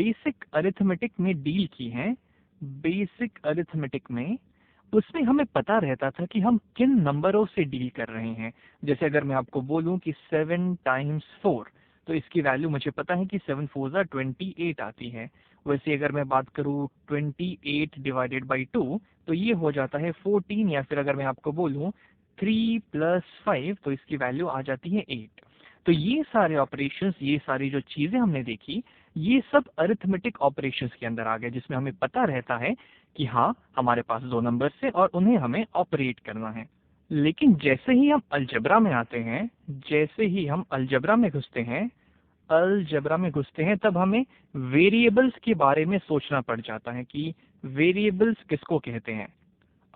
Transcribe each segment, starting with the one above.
Basic arithmetic में deal की हैं, बेसिक अरिथमेटिक में उसमें हमें पता रहता था कि हम किन नंबरों से डील कर रहे हैं। जैसे अगर मैं आपको बोलूं कि 7 टाइम्स 4, तो इसकी वैल्यू मुझे पता है कि 7 4 ज़ा 28 आती है। वैसे अगर मैं बात करूं 28 डिवाइडेड बाई 2, तो ये हो जाता है 14, या फिर अगर मैं आपको बोलूं 3 प्लस 5, तो इसकी वैल्यू आ जाती है 8। तो ये सारे ऑपरेशंस, ये सारी जो चीजें हमने देखी, ये सब अरिथमेटिक ऑपरेशंस के अंदर आ गए, जिसमें हमें पता रहता है कि हाँ, हमारे पास दो नंबर है और उन्हें हमें ऑपरेट करना है। लेकिन जैसे ही हम अलजबरा में आते हैं, जैसे ही हम अलजबरा में घुसते हैं, अलजबरा में घुसते हैं, तब हमें वेरिएबल्स के बारे में सोचना पड़ जाता है कि वेरिएबल्स किसको कहते हैं।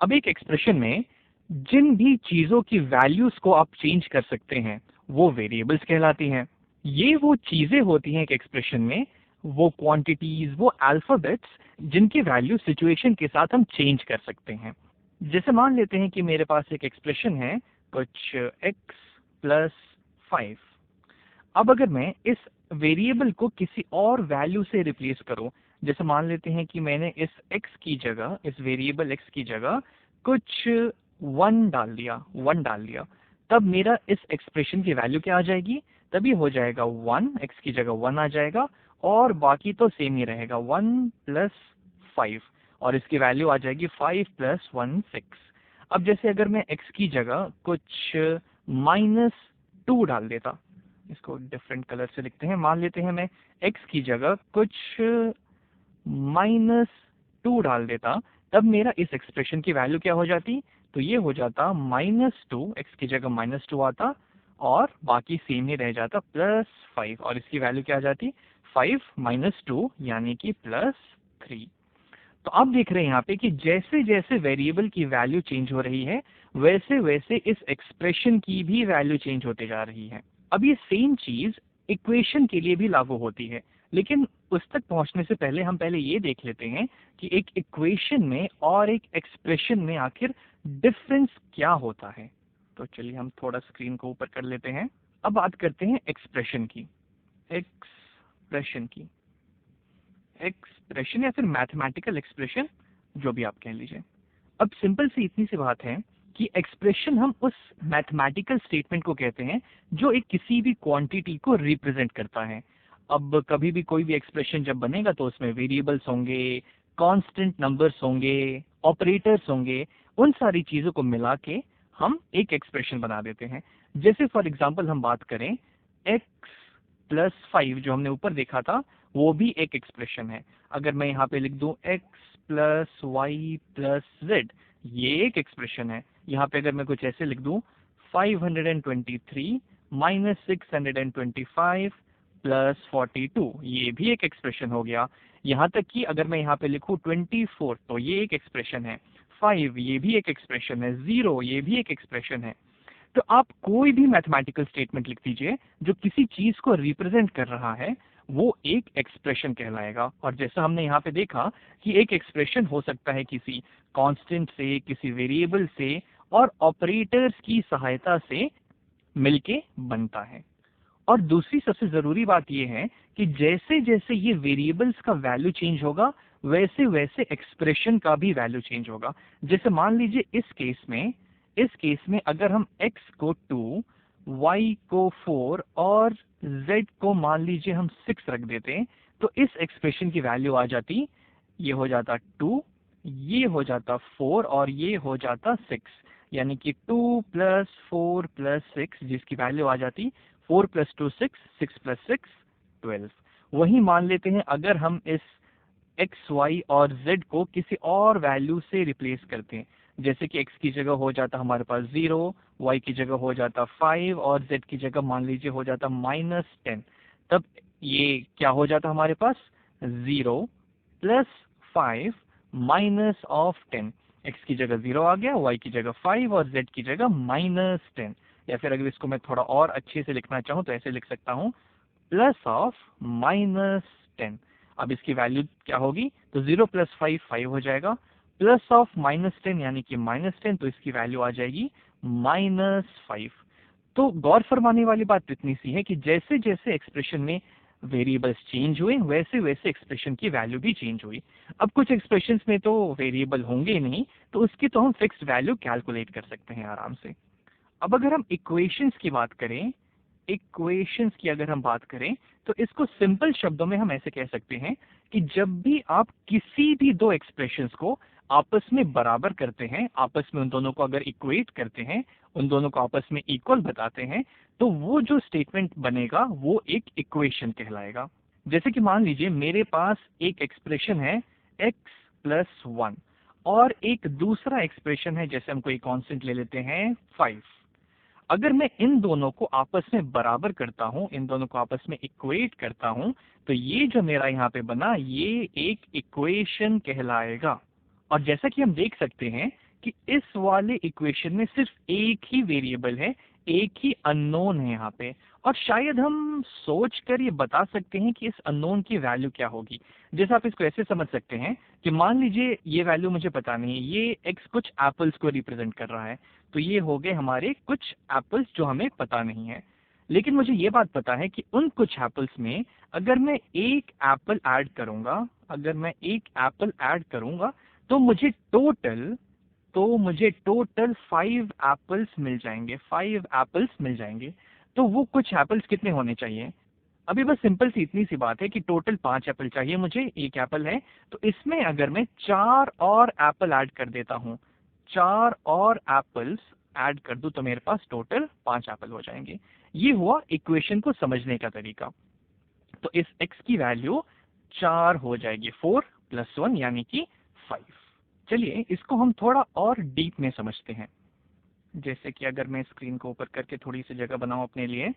अब एक एक्सप्रेशन में जिन भी चीजों की वैल्यूज को आप चेंज कर सकते हैं, वो वेरिएबल्स कहलाती हैं। ये वो चीजें होती हैं एक एक्सप्रेशन में, वो क्वांटिटीज, वो अल्फाबेट्स, जिनकी वैल्यू सिचुएशन के साथ हम चेंज कर सकते हैं। जैसे मान लेते हैं कि मेरे पास एक एक्सप्रेशन है कुछ x प्लस 5। अब अगर मैं इस वेरिएबल को किसी और वैल्यू से रिप्लेस करूं, जैसे मान लेते हैं कि मैंने इस x की जगह, इस वेरिएबल x की जगह कुछ 1 डाल दिया, 1 डाल दिया, तब मेरा इस एक्सप्रेशन की वैल्यू क्या आ जाएगी? तभी हो जाएगा 1, x की जगह 1 आ जाएगा, और बाकी तो सेम ही रहेगा, 1 प्लस 5, और इसकी वैल्यू आ जाएगी 5 प्लस 1 6। अब जैसे अगर मैं x की जगह कुछ -2 डाल देता, इसको डिफरेंट कलर से लिखते हैं, मान लेते हैं मैं x की जगह कुछ -2 डाल देता, तब मेरा इस एक्सप्रेशन की वैल्यू क्या हो जाती? तो ये हो जाता -2, x की जगह -2 आता, और बाकी सेम ही रह जाता +5, और इसकी वैल्यू क्या आ जाती? 5 माइनस 2 यानी कि +3। तो आप देख रहे हैं यहाँ पे कि जैसे जैसे वेरिएबल की वैल्यू चेंज हो रही है, वैसे वैसे इस एक्सप्रेशन की भी वैल्यू चेंज होते जा रही है। अब ये सेम चीज इक्वेशन के लिए भी लागू होती है, लेकिन उस तक पहुंचने से पहले हम पहले ये देख लेते हैं कि एक इक्वेशन में और एक एक्सप्रेशन में आखिर डिफरेंस क्या होता है। तो चलिए हम थोड़ा स्क्रीन को ऊपर कर लेते हैं। अब बात करते हैं एक्सप्रेशन की, एक्सप्रेशन की, एक्सप्रेशन या फिर मैथमेटिकल एक्सप्रेशन, जो भी आप कह लीजिए। अब सिंपल सी इतनी सी बात है कि एक्सप्रेशन हम उस मैथमेटिकल स्टेटमेंट को कहते हैं जो एक किसी भी क्वांटिटी को रिप्रेजेंट करता है। अब कभी भी कोई भी एक्सप्रेशन जब बनेगा तो उसमें वेरिएबल्स होंगे, कांस्टेंट नंबर्स होंगे, ऑपरेटर्स होंगे, उन सारी चीजों को मिला के हम एक एक्सप्रेशन बना देते हैं। जैसे फॉर एग्जाम्पल हम बात करें x प्लस 5, जो हमने ऊपर देखा था, वो भी एक एक्सप्रेशन है। अगर मैं यहाँ पे लिख दूं x plus Y plus Z, ये एक एक्सप्रेशन है। यहाँ पे अगर मैं कुछ ऐसे लिख दूं 523 माइनस 625 प्लस 42, ये भी एक एक्सप्रेशन हो गया। यहाँ तक कि अगर मैं यहाँ पे लिखूं 24, तो ये एक एक्सप्रेशन है। 5, ये भी एक एक्सप्रेशन है। 0, ये भी एक एक्सप्रेशन है। तो आप कोई भी मैथमेटिकल स्टेटमेंट लिख दीजिए जो किसी चीज को रिप्रेजेंट कर रहा है, वो एक एक्सप्रेशन कहलाएगा। और जैसा हमने यहाँ पे देखा कि एक एक्सप्रेशन हो सकता है किसी कांस्टेंट से, किसी वेरिएबल से, और ऑपरेटर्स की सहायता से मिलके बनता है। और दूसरी सबसे जरूरी बात यह है कि जैसे जैसे ये वेरिएबल्स का वैल्यू चेंज होगा, वैसे वैसे एक्सप्रेशन का भी वैल्यू चेंज होगा। जैसे मान लीजिए इस केस में अगर हम x को 2, y को 4 और z को मान लीजिए हम 6 रख देते, तो इस एक्सप्रेशन की वैल्यू आ जाती, ये हो जाता 2, ये हो जाता 4, और ये हो जाता 6, यानी कि 2 प्लस 4 प्लस 6, जिसकी वैल्यू आ जाती 4 प्लस 2 6, 6 प्लस 6 12। वही मान लेते हैं अगर हम इस x, y और z को किसी और वैल्यू से रिप्लेस करते हैं, जैसे कि x की जगह हो जाता हमारे पास 0, y की जगह हो जाता 5, और z की जगह मान लीजिए हो जाता -10, तब ये क्या हो जाता हमारे पास? 0 प्लस 5 माइनस ऑफ 10। x की जगह 0 आ गया, y की जगह 5 और z की जगह -10। या फिर अगर इसको मैं थोड़ा और अच्छे से लिखना चाहूँ तो ऐसे लिख सकता हूँ, प्लस ऑफ -10। अब इसकी वैल्यू क्या होगी? तो 0 प्लस 5 5 हो जाएगा, प्लस ऑफ -10 यानी कि -10, तो इसकी वैल्यू आ जाएगी -5। तो गौर फरमाने वाली बात इतनी सी है कि जैसे जैसे एक्सप्रेशन में वेरिएबल्स चेंज हुए वैसे वैसे एक्सप्रेशन की वैल्यू भी चेंज हुई। अब कुछ एक्सप्रेशंस में तो वेरिएबल होंगे ही नहीं, तो उसकी तो हम फिक्स्ड वैल्यू कैलकुलेट कर सकते हैं आराम से। अब अगर हम इक्वेशंस की बात करें, इक्वेशंस की अगर हम बात करें तो इसको सिंपल शब्दों में हम ऐसे कह सकते हैं कि जब भी आप किसी भी दो एक्सप्रेशंस को आपस में बराबर करते हैं, आपस में उन दोनों को अगर इक्वेट करते हैं, उन दोनों को आपस में इक्वल बताते हैं, तो वो जो स्टेटमेंट बनेगा वो एक इक्वेशन कहलाएगा। जैसे कि मान लीजिए मेरे पास एक एक्सप्रेशन है x+1 और एक दूसरा एक्सप्रेशन है, जैसे हम कोई कांस्टेंट ले लेते हैं 5। अगर मैं इन दोनों को आपस में बराबर करता हूं, इन दोनों को आपस में इक्वेट करता हूं, तो ये जो मेरा यहाँ पे बना ये एक इक्वेशन कहलाएगा। और जैसा कि हम देख सकते हैं कि इस वाले इक्वेशन में सिर्फ एक ही वेरिएबल है, एक ही अननोन है यहाँ पे, और शायद हम सोचकर ये बता सकते हैं कि इस अननोन की वैल्यू क्या होगी। जैसे आप इसको ऐसे समझ सकते हैं कि मान लीजिए ये वैल्यू मुझे पता नहीं है, ये x कुछ एप्पल्स को रिप्रेजेंट कर रहा है, तो ये हो गए हमारे कुछ एप्पल्स जो हमें पता नहीं है। लेकिन मुझे ये बात पता है कि उन कुछ एप्पल्स में अगर मैं एक एप्पल ऐड करूंगा, अगर मैं एक एप्पल ऐड करूंगा तो मुझे टोटल 5 एप्पल्स मिल जाएंगे, 5 एप्पल्स मिल जाएंगे। तो वो कुछ एप्पल्स कितने होने चाहिए? अभी बस सिंपल सी इतनी सी बात है कि टोटल 5 एप्पल चाहिए मुझे, एक एप्पल है, तो इसमें अगर मैं 4 और एप्पल ऐड कर देता हूँ, 4 और एप्पल्स ऐड कर दूं तो मेरे पास टोटल 5 एप्पल हो जाएंगे। ये हुआ इक्वेशन को समझने का तरीका। तो इस x की वैल्यू 4 हो जाएगी, 4 + 1 यानी कि 5। चलिए इसको हम थोड़ा और डीप में समझते हैं। जैसे कि अगर मैं स्क्रीन को ऊपर करके थोड़ी सी जगह बनाऊं अपने लिए,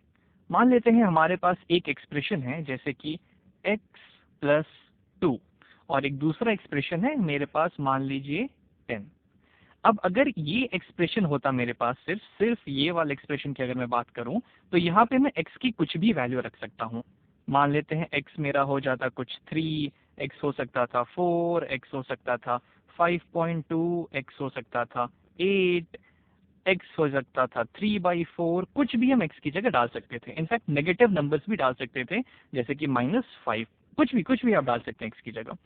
मान लेते हैं हमारे पास एक एक्सप्रेशन है जैसे कि x+2 और एक दूसरा एक्सप्रेशन है मेरे पास, मान लीजिए 10। अब अगर ये एक्सप्रेशन होता मेरे पास, सिर्फ ये वाला एक्सप्रेशन की अगर मैं बात करूं, तो यहाँ पे मैं x की कुछ भी वैल्यू रख सकता हूँ। मान लेते हैं x मेरा हो जाता कुछ 3, x हो सकता था 4, x हो सकता था 5.2, x हो सकता था 8, x हो सकता था 3/4, कुछ भी हम x की जगह डाल सकते थे। इनफैक्ट नेगेटिव नंबर्स भी डाल सकते थे, जैसे कि -5, कुछ भी आप डाल सकते हैं x की जगह।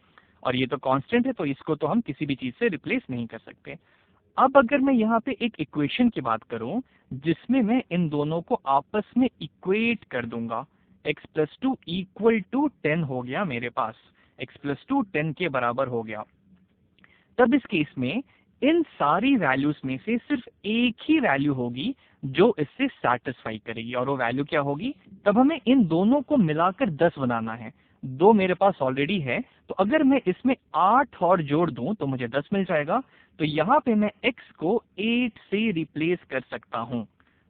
और ये तो कांस्टेंट है, तो इसको तो हम किसी भी चीज से रिप्लेस नहीं कर सकते। अब अगर मैं यहाँ पे एक इक्वेशन की बात करूं जिसमें मैं इन दोनों को आपस में इक्वेट कर दूंगा, x+2 = 10 हो गया मेरे पास, x+2 10 के बराबर हो गया। तब इस केस में इन सारी वैल्यूज में से सिर्फ एक ही वैल्यू होगी जो इससे सेटिस्फाई करेगी, और वो वैल्यू क्या होगी? तब हमें इन दोनों को मिलाकर 10 बनाना है। 2 मेरे पास ऑलरेडी है, तो अगर मैं इसमें 8 और जोड़ दूं तो मुझे 10 मिल जाएगा। तो यहाँ पे मैं x को 8 से रिप्लेस कर सकता हूँ।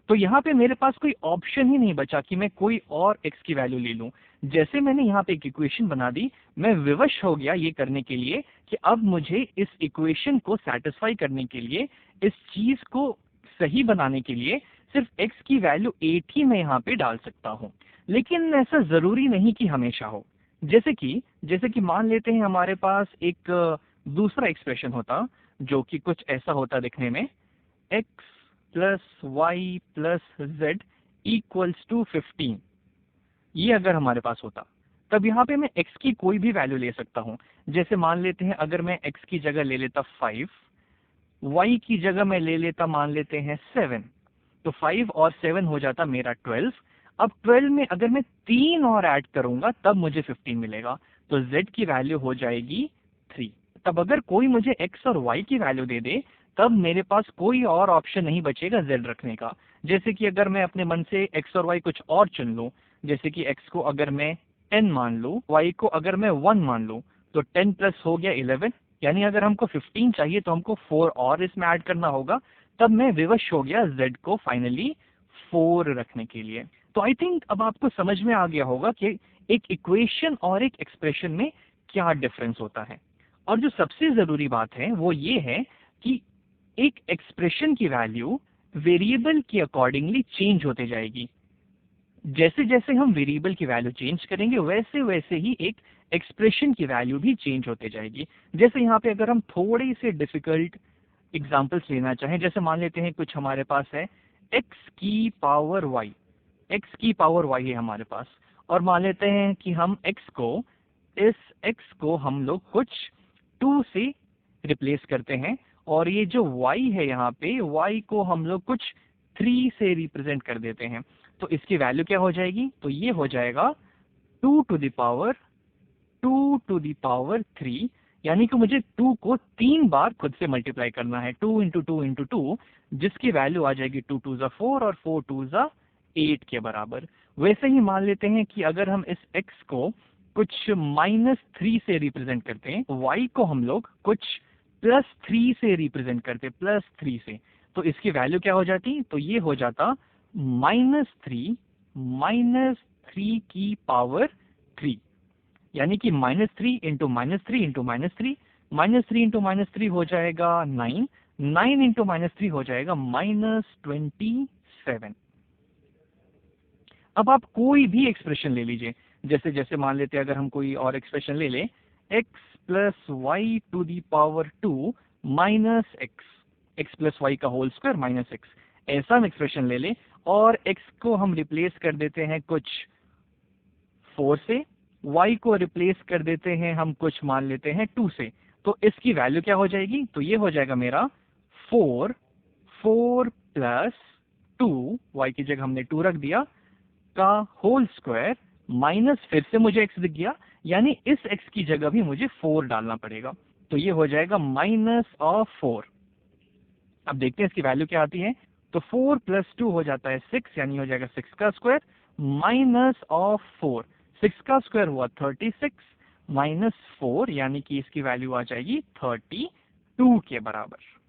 तो यहाँ पे मेरे पास कोई ऑप्शन ही नहीं बचा कि मैं कोई और x की वैल्यू ले लूं। जैसे मैंने यहाँ पे एक इक्वेशन बना दी, मैं विवश हो गया ये करने के लिए कि अब मुझे इस इक्वेशन को सेटिस्फाई करने के लिए, इस चीज को सही बनाने के लिए सिर्फ x की वैल्यू 8 ही मैं यहाँ पे डाल सकता हूँ। लेकिन ऐसा जरूरी नहीं कि हमेशा हो। जैसे कि मान लेते हैं हमारे पास एक दूसरा एक्सप्रेशन होता जो कि कुछ ऐसा होता दिखने में, x + y + z = 15। ये अगर हमारे पास होता, तब यहाँ पे मैं x की कोई भी वैल्यू ले सकता हूँ। जैसे मान लेते हैं अगर मैं x की जगह ले लेता 5, y की जगह मैं ले लेता मान लेते हैं 7, तो 5 और 7 हो जाता मेरा 12। अब 12 में अगर मैं 3 और ऐड करूंगा तब मुझे 15 मिलेगा, तो z की वैल्यू हो जाएगी 3। तब अगर कोई मुझे x और y की वैल्यू दे दे, तब मेरे पास कोई और ऑप्शन नहीं बचेगा z रखने का। जैसे कि अगर मैं अपने मन से x और y कुछ और चुन लूं, जैसे कि x को अगर मैं 10 मान लूं, y को अगर मैं 1 मान लूं, तो 10 प्लस हो गया 11, यानी अगर हमको 15 चाहिए तो हमको 4 और इसमें ऐड करना होगा। तब मैं विवश हो गया z को फाइनली 4 रखने के लिए। तो आई थिंक अब आपको समझ में आ गया होगा कि एक इक्वेशन और एक एक्सप्रेशन में क्या डिफरेंस होता है। और जो सबसे जरूरी बात है वो ये है कि एक एक्सप्रेशन की वैल्यू वेरिएबल के अकॉर्डिंगली चेंज होते जाएगी। जैसे जैसे हम वेरिएबल की वैल्यू चेंज करेंगे वैसे वैसे ही एक एक्सप्रेशन की वैल्यू भी चेंज होते जाएगी। जैसे यहाँ पे अगर हम थोड़े से डिफिकल्ट एग्जांपल्स लेना चाहें, जैसे मान लेते हैं कुछ हमारे पास है x की पावर y है हमारे पास, और मान लेते हैं कि हम इस x को हम लोग कुछ 2 से रिप्लेस करते हैं, और ये जो y है यहाँ पे, y को हम लोग कुछ 3 से रिप्रेजेंट कर देते हैं। तो इसकी वैल्यू क्या हो जाएगी? तो ये हो जाएगा 2 टू द पावर 3, यानी कि मुझे 2 को 3 बार खुद से मल्टीप्लाई करना है, 2 इंटू टू इंटू टू, जिसकी वैल्यू आ जाएगी 2 2 4 और 4 2 8 के बराबर। वैसे ही मान लेते हैं कि अगर हम इस x को कुछ -3 से रिप्रेजेंट करते हैं, y को हम लोग कुछ +3 से रिप्रेजेंट करते, +3 से, तो इसकी वैल्यू क्या हो जाती? तो ये हो जाता -3 की पावर 3, यानी कि -3 इंटू -3 इंटू -3, -3 इंटू -3 हो जाएगा 9, 9 इंटू -3 हो जाएगा -27। अब आप कोई भी एक्सप्रेशन ले लीजिए, जैसे जैसे मान लेते हैं अगर हम कोई और एक्सप्रेशन ले लें, x plus y to the power 2 minus x plus y का होल स्क्वायर माइनस एक्स, ऐसा हम एक्सप्रेशन ले लें और x को हम रिप्लेस कर देते हैं कुछ 4 से, y को रिप्लेस कर देते हैं हम कुछ मान लेते हैं 2 से, तो इसकी वैल्यू क्या हो जाएगी? तो ये हो जाएगा मेरा 4 प्लस 2, y की जगह हमने 2 रख दिया, का होल स्क्वायर माइनस, फिर से मुझे x दिख गया, यानी इस x की जगह भी मुझे 4 डालना पड़ेगा, तो ये हो जाएगा -4। अब देखते हैं इसकी वैल्यू क्या आती है। तो 4 प्लस 2 हो जाता है 6, यानी हो जाएगा 6 का स्क्वायर -4, 6 का स्क्वायर हुआ 36 -4, यानी कि इसकी वैल्यू आ जाएगी 32 के बराबर।